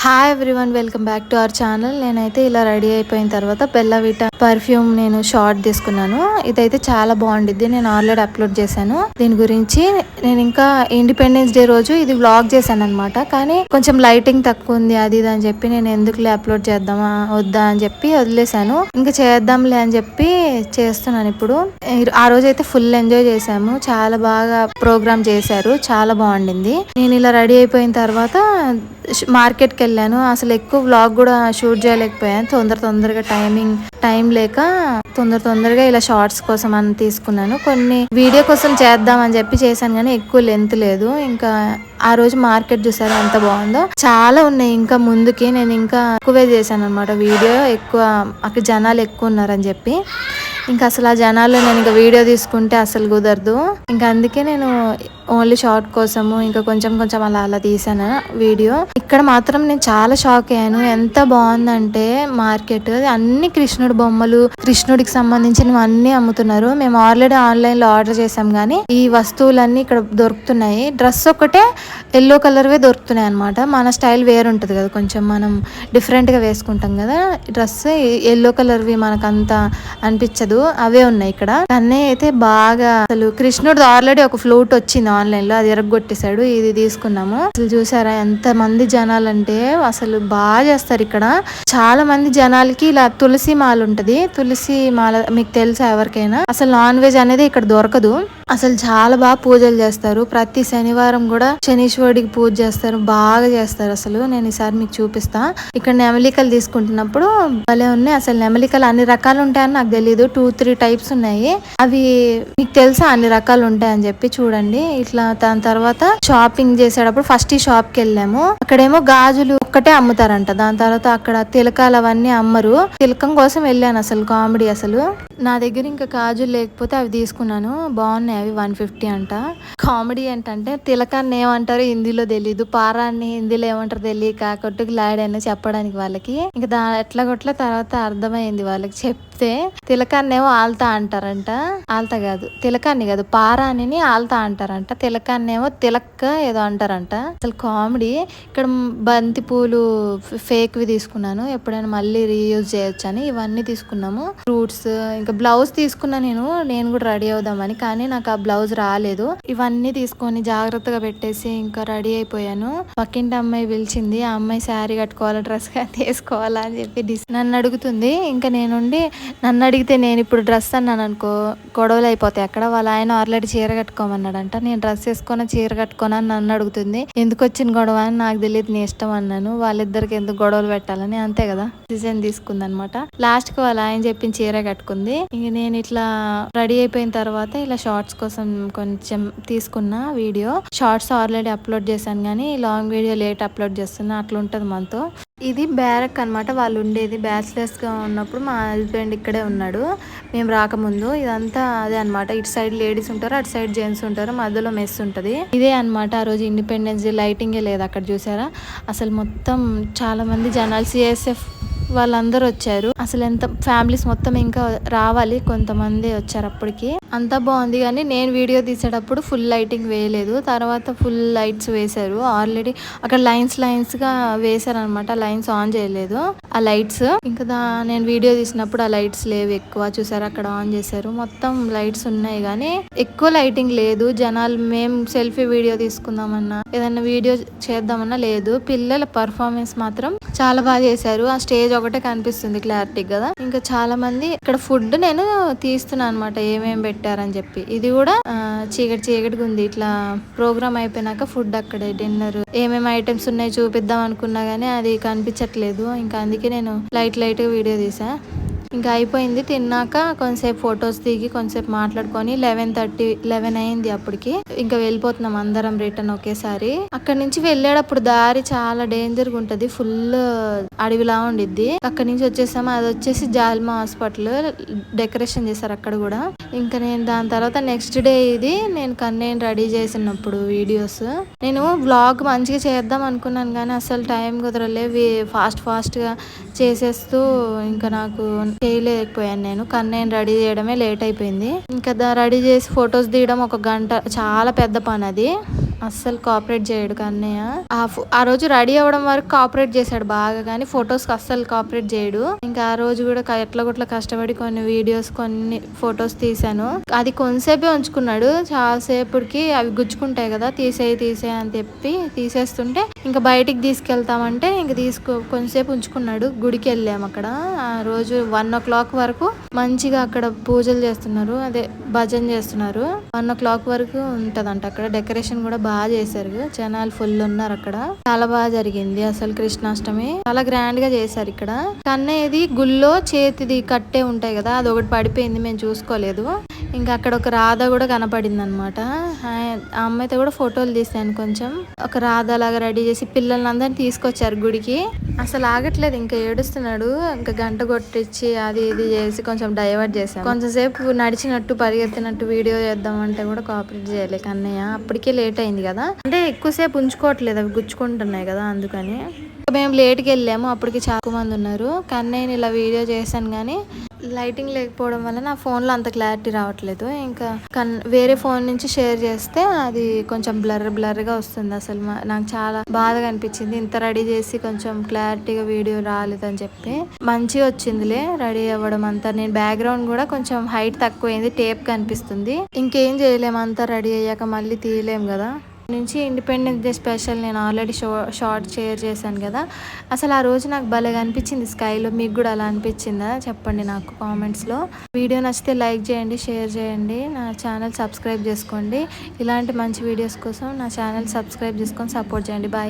Hi everyone, welcome back to our channel. నేనైతే ఇలా ready అయిపోయిన తర్వాత బెల్లా విటా పర్ఫ్యూమ్ నేను షార్ట్ తీసుకున్నాను. ఇదైతే చాలా బాగుండిద్ది. నేను ఆల్రెడీ అప్లోడ్ చేశాను దీని గురించి. నేను ఇంకా ఇండిపెండెన్స్ డే రోజు ఇది వ్లాగ్ చేశాను అనమాట. కానీ కొంచెం లైటింగ్ తక్కువ ఉంది అది ఇది అని చెప్పి నేను ఎందుకులే అప్లోడ్ చేద్దామా వద్దా అని చెప్పి వదిలేశాను. ఇంకా చేద్దాంలే అని చెప్పి చేస్తున్నాను ఇప్పుడు. ఆ రోజు అయితే ఫుల్ ఎంజాయ్ చేశాము. చాలా బాగా ప్రోగ్రామ్ చేశారు, చాలా బాగుండింది. నేను ఇలా రెడీ అయిపోయిన తర్వాత మార్కెట్కి వెళ్ళాను. అసలు ఎక్కువ వ్లాగ్ కూడా షూట్ చేయలేకపోయాను. తొందరగా టైం లేక తొందరగా ఇలా షార్ట్స్ కోసం అని తీసుకున్నాను. కొన్ని వీడియో కోసం చేద్దాం అని చెప్పి చేశాను కానీ ఎక్కువ లెంత్ లేదు. ఇంకా ఆ రోజు మార్కెట్ చూసారా ఎంత బాగుందో. చాలా ఉన్నాయి ఇంకా ముందుకి. నేను ఇంకా ఎక్కువే చేశాను అనమాట వీడియో. ఎక్కువ అక్కడ జనాలు ఎక్కువ ఉన్నారని చెప్పి ఇంకా అసలు ఆ జనాల్లో నేను ఇంకా వీడియో తీసుకుంటే అసలు కుదరదు. ఇంకా అందుకే నేను ఓన్లీ షార్ట్ కోసము ఇంకా కొంచెం అలా తీసాను వీడియో. ఇక్కడ మాత్రం నేను చాలా షాక్ అయ్యాను. ఎంత బాగుందంటే మార్కెట్ అన్ని కృష్ణుడి బొమ్మలు, కృష్ణుడికి సంబంధించినవి అన్ని అమ్ముతున్నారు. మేము ఆల్రెడీ ఆన్లైన్ లో ఆర్డర్ చేసాం కానీ ఈ వస్తువులన్నీ ఇక్కడ దొరుకుతున్నాయి. డ్రెస్ ఒకటే ఎల్లో కలర్వే దొరుకుతున్నాయి అనమాట. మన స్టైల్ వేరుంటది కదా, కొంచెం మనం డిఫరెంట్ గా వేసుకుంటాం కదా. డ్రెస్ ఎల్లో కలర్వి మనకంత అనిపించదు, అవే ఉన్నాయి ఇక్కడ. అన్నయ్య అయితే బాగా అసలు కృష్ణుడు ఆల్రెడీ ఒక ఫ్లూట్ వచ్చింది ఆన్లైన్ లో, అది ఎరగొట్టేశాడు. ఇది తీసుకున్నాము. అసలు చూసారా ఎంత మంది జనాలంటే అసలు బాగా చేస్తారు ఇక్కడ. చాలా మంది జనాలకి ఇలా తులసి మాల ఉంటది. తులసి మాల మీకు తెలుసా ఎవరికైనా? అసలు నాన్ వెజ్ అనేది ఇక్కడ దొరకదు. అసలు చాలా బాగా పూజలు చేస్తారు. ప్రతి శనివారం కూడా శనీశ్వరుడికి పూజ చేస్తారు, బాగా చేస్తారు. అసలు నేను ఈసారి మీకు చూపిస్తా. ఇక్కడ నెమలికలు తీసుకుంటున్నప్పుడు భలే ఉన్నాయి. అసలు నెమలికలు అన్ని రకాలు ఉంటాయని నాకు తెలియదు. 2-3 టైప్స్ ఉన్నాయి. అవి మీకు తెలుసా అన్ని రకాలు ఉంటాయని చెప్పి. చూడండి ఇట్లా. దాని తర్వాత షాపింగ్ చేసేటప్పుడు ఫస్ట్ ఈ షాప్ కి వెళ్ళాము. అక్కడేమో గాజులు ఒక్కటే అమ్ముతారంట. దాని తర్వాత అక్కడ తిలకాలు అవన్నీ అమ్మరు. తిలకం కోసం వెళ్ళాను. అసలు కామెడీ. అసలు నా దగ్గర ఇంకా గాజులు లేకపోతే అవి తీసుకున్నాను. బాగున్నాయి. అవి 150 అంట. కామెడీ ఏంటంటే తిలకాన్ని ఏమంటారు హిందీలో తెలీదు, పారాన్ని హిందీలో ఏమంటారు తెలియక కొట్టుకు లాడాను చెప్పడానికి వాళ్ళకి. ఇంకా ఎట్లా కొట్ల తర్వాత అర్థమైంది వాళ్ళకి చెప్తే. తిలకాన్ని ఏమో ఆల్తా అంటారంట. ఆల్తా కాదు, తిలకాన్ని కాదు, పారాని ఆల్తా అంటారంట. తిలకాన్ని ఏమో తిలక్క ఏదో అంటారంట. అసలు కామెడీ. ఇక్కడ బంతి పూలు ఫేక్వి తీసుకున్నాను, ఎప్పుడైనా మళ్ళీ రీయూజ్ చేయొచ్చు అని. ఇవన్నీ తీసుకున్నాము. ఫ్రూట్స్, ఇంకా బ్లౌజ్ తీసుకున్నా నేను కూడా రెడీ అవుదామని. కానీ నాకు ఆ బ్లౌజ్ రాలేదు. ఇవన్నీ తీసుకొని జాగ్రత్తగా పెట్టేసి ఇంకా రెడీ అయిపోయాను. పక్కింటి అమ్మాయి పిలిచింది. ఆ అమ్మాయి శారీ కట్టుకోవాలా, డ్రెస్ తీసుకోవాలా అని చెప్పి నన్ను అడుగుతుంది. ఇంకా నేనుండి నన్ను అడిగితే నేను ఇప్పుడు డ్రెస్ అన్నాను అనుకో గొడవలు అయిపోతాయి అక్కడ. వాళ్ళ ఆయన ఆల్రెడీ చీర కట్టుకోమన్నాడంట. నేను డ్రెస్ వేసుకొని చీర కట్టుకోని అని నన్ను అడుగుతుంది. ఎందుకు వచ్చిన గొడవ అని నాకు తెలియదు, నీ ఇష్టం అన్నాను. వాళ్ళిద్దరికి ఎందుకు గొడవలు పెట్టాలని, అంతే కదా. డిజైన్ తీసుకుంది అనమాట. లాస్ట్ కి వాళ్ళ ఆయన చెప్పిన చీర కట్టుకుంది. ఇంక నేను ఇట్లా రెడీ అయిపోయిన తర్వాత ఇలా షార్ట్స్ కోసం కొంచెం తీసుకున్న వీడియో. షార్ట్స్ ఆల్రెడీ అప్లోడ్ చేశాను కానీ లాంగ్ వీడియో లేట్ అప్లోడ్ చేస్తున్నా. అట్లా ఉంటది మనతో. ఇది బ్యారక్ అనమాట. వాళ్ళు ఉండేది బ్యాచిలర్స్ గా ఉన్నప్పుడు. మా హస్బెండ్ ఇక్కడే ఉన్నాడు మేము రాకముందు. ఇదంతా అదే అనమాట. ఇటు సైడ్ లేడీస్ ఉంటారు, అటు సైడ్ జెంట్స్ ఉంటారు, మధ్యలో మెస్ ఉంటది. ఇదే అనమాట. ఆ రోజు ఇండిపెండెన్స్ డే లైటింగే లేదు అక్కడ. చూసారా అసలు మొత్తం చాలా మంది జనాలు, సిఎస్ఎఫ్ వాళ్ళందరూ వచ్చారు. అసలు ఎంత ఫ్యామిలీస్ మొత్తం ఇంకా రావాలి, కొంతమంది వచ్చారు అప్పటికి. అంతా బాగుంది కానీ నేను వీడియో తీసేటప్పుడు ఫుల్ లైటింగ్ వేయలేదు. తర్వాత ఫుల్ లైట్స్ వేశారు. ఆల్రెడీ అక్కడ లైన్స్ గా వేశారు అనమాట. లైన్స్ ఆన్ చేయలేదు ఆ లైట్స్. ఇంకా నేను వీడియో తీసినప్పుడు ఆ లైట్స్ లేవు ఎక్కువ. చూసారు అక్కడ ఆన్ చేశారు. మొత్తం లైట్స్ ఉన్నాయి కానీ ఎక్కువ లైటింగ్ లేదు. జనాలు మేము సెల్ఫీ వీడియో తీసుకుందామన్నా, ఏదైనా వీడియో చేద్దామన్నా లేదు. పిల్లల పర్ఫార్మెన్స్ మాత్రం చాలా బాగా చేశారు. ఆ స్టేజ్ ఒకటే కనిపిస్తుంది క్లారిటీ కదా. ఇంకా చాలా మంది ఇక్కడ ఫుడ్ నేను తీస్తున్నాను అనమాట, ఏమేమి పెట్టారని చెప్పి. ఇది కూడా చీకటిగా ఉంది. ఇట్లా ప్రోగ్రామ్ అయిపోయినాక ఫుడ్ అక్కడే డిన్నర్ ఏమేమి ఐటమ్స్ ఉన్నాయి చూపిద్దాం అనుకున్నా గానీ అది కనిపించట్లేదు. ఇంకా అందుకే నేను లైట్ గా వీడియో తీసా. ఇంకా అయిపోయింది. తిన్నాక కొంతసేపు ఫొటోస్ దిగి కొంతసేపు మాట్లాడుకొని 11 అయింది అప్పటికి. ఇంకా వెళ్ళిపోతున్నాం అందరం రిటర్న్ ఒకేసారి. అక్కడ నుంచి వెళ్ళేటప్పుడు దారి చాలా డేంజర్ గా ఉంటది. ఫుల్ అడవిలా ఉండిద్ది. అక్కడ నుంచి వచ్చేసాము. అది వచ్చేసి జాల్మా హాస్పిటల్ డెకరేషన్ చేశారు అక్కడ కూడా. ఇంకా నేను దాని తర్వాత నెక్స్ట్ డే ఇది నేను కన్నయ్యని రెడీ చేసినప్పుడు వీడియోస్. నేను వ్లాగ్ మంచిగా చేద్దాం అనుకున్నాను కానీ అసలు టైం కుదరలే. ఫాస్ట్ గా చేసేస్తూ ఇంకా నాకు చేయలేకపోయాను. నేను కన్నయ్యని రెడీ చేయడమే లేట్ అయిపోయింది. ఇంకా రెడీ చేసి ఫొటోస్ తీయడం 1 గంట, చాలా పెద్ద పని అది. అస్సలు కోఆపరేట్ చేయడు కన్నయ్య. ఆ రోజు రెడీ అవ్వడం వరకు కోఆపరేట్ చేశాడు బాగా, కానీ ఫొటోస్ కి అస్సలు కోఆపరేట్ చేయడు. ఇంకా ఆ రోజు కూడా ఎట్లా కొట్లా కష్టపడి కొన్ని వీడియోస్ కొన్ని ఫొటోస్ తీసాను. అది కొంతసేపే ఉంచుకున్నాడు, చాలాసేపటికి అవి గుచ్చుకుంటాయి కదా, తీసేయి అని చెప్పి తీసేస్తుంటే ఇంకా బయటికి తీసుకెళ్తామంటే ఇంక కొంతసేపు ఉంచుకున్నాడు. గుడికి వెళ్ళాము. అక్కడ ఆ రోజు 1 o'clock వరకు మంచిగా అక్కడ పూజలు చేస్తున్నారు, అదే భజన చేస్తున్నారు. 1 o'clock వరకు ఉంటదంట. అక్కడ డెకరేషన్ కూడా బాగా చేశారు, జనాలు ఫుల్ ఉన్నారు అక్కడ. చాలా బాగా జరిగింది అసలు కృష్ణాష్టమి, చాలా గ్రాండ్ గా చేశారు ఇక్కడ. కన్నయ్యది గుళ్ళో చేతిది కట్టే ఉంటాయి కదా, అది ఒకటి పడిపోయింది, మేము చూసుకోలేదు. ఇంకా అక్కడ ఒక రాధ కూడా కనపడింది అనమాట. ఆ అమ్మాయితో కూడా ఫోటోలు తీసాను. కొంచెం ఒక రాధ లాగా రెడీ చేసి పిల్లల్ని అందరినీ తీసుకొచ్చారు గుడికి. అసలు ఆగట్లేదు, ఇంకా ఏడుస్తున్నాడు. ఇంకా గంట కొట్టించి అది ఇది చేసి కొంచెం డైవర్ట్ చేశాను. కొంచెం సేపు నడిచినట్టు పరిగెత్తినట్టు వీడియో చేద్దామంటే కూడా కోఆపరేట్ చేయలే కన్నయ్య. అప్పటికే లేట్ అయింది కదా, అంటే ఎక్కువసేపు ఉంచుకోవట్లేదు, అవి గుచ్చుకుంటున్నాయి కదా, అందుకని. మేము లేట్కి వెళ్ళాము, అప్పటికి చాలా మంది ఉన్నారు. కన్నయ్యని ఇలా వీడియో చేశాను కానీ లైటింగ్ లేకపోవడం వల్ల నా ఫోన్లో అంత క్లారిటీ రావట్లేదు. ఇంకా వేరే ఫోన్ నుంచి షేర్ చేస్తే అది కొంచెం బ్లర్గా వస్తుంది. అసలు నాకు చాలా బాధగా అనిపించింది, ఇంత రెడీ చేసి కొంచెం క్లారిటీగా వీడియో రాలేదని చెప్పి. మంచిగా వచ్చిందిలే రెడీ అవ్వడం అంతా. నేను బ్యాక్గ్రౌండ్ కూడా కొంచెం హైట్ తక్కువైంది, టేప్ కనిపిస్తుంది. ఇంకేం చేయలేము, అంతా రెడీ అయ్యాక మళ్ళీ తీయలేము కదా. నుంచి ఇండిపెండెన్స్ డే స్పెషల్ నేను ఆల్రెడీ షార్ట్ షేర్ చేశాను కదా. అసలు ఆ రోజు నాకు భలేగా అనిపించింది స్కైలో. మీకు కూడా అలా అనిపించిందా చెప్పండి నాకు కామెంట్స్లో. వీడియో నచ్చితే లైక్ చేయండి, షేర్ చేయండి, నా ఛానల్ సబ్స్క్రైబ్ చేసుకోండి. ఇలాంటి మంచి వీడియోస్ కోసం నా ఛానల్ సబ్స్క్రైబ్ చేసుకొని సపోర్ట్ చేయండి. బాయ్.